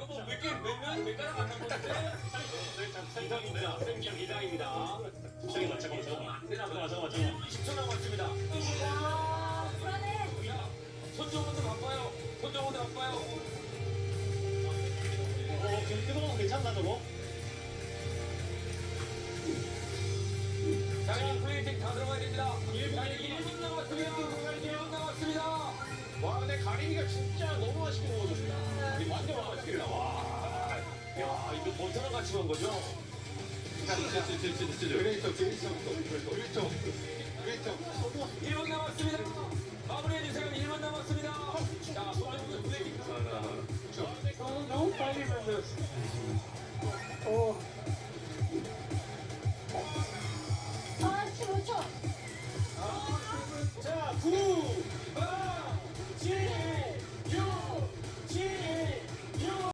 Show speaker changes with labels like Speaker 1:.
Speaker 1: 이거 뭐 몇 가닥 안 남았는데? 이상입니다. 생기장 이상입니다. 잠깐만. 20초 남았습니다.
Speaker 2: 와, 불안해.
Speaker 1: 손정호도 바빠요.
Speaker 3: 지금 뜨거운 괜찮나 저거?
Speaker 1: 자, 이 플레이팅 다 들어가야 됩니다. 1분 남았습니다.
Speaker 3: 와 근데 가리비가 진짜 너무 맛있게 먹어졌다. 완전 맛있겠다. 와.
Speaker 1: 야, 이거 버터랑 같이 먹은 거죠?
Speaker 3: 그랬죠.
Speaker 1: 1분 남았습니다. 마무리해주세요. 1분 남았습니다. 자, 손정호 플레이팅.
Speaker 2: 너무 빨리 만들었어. 오.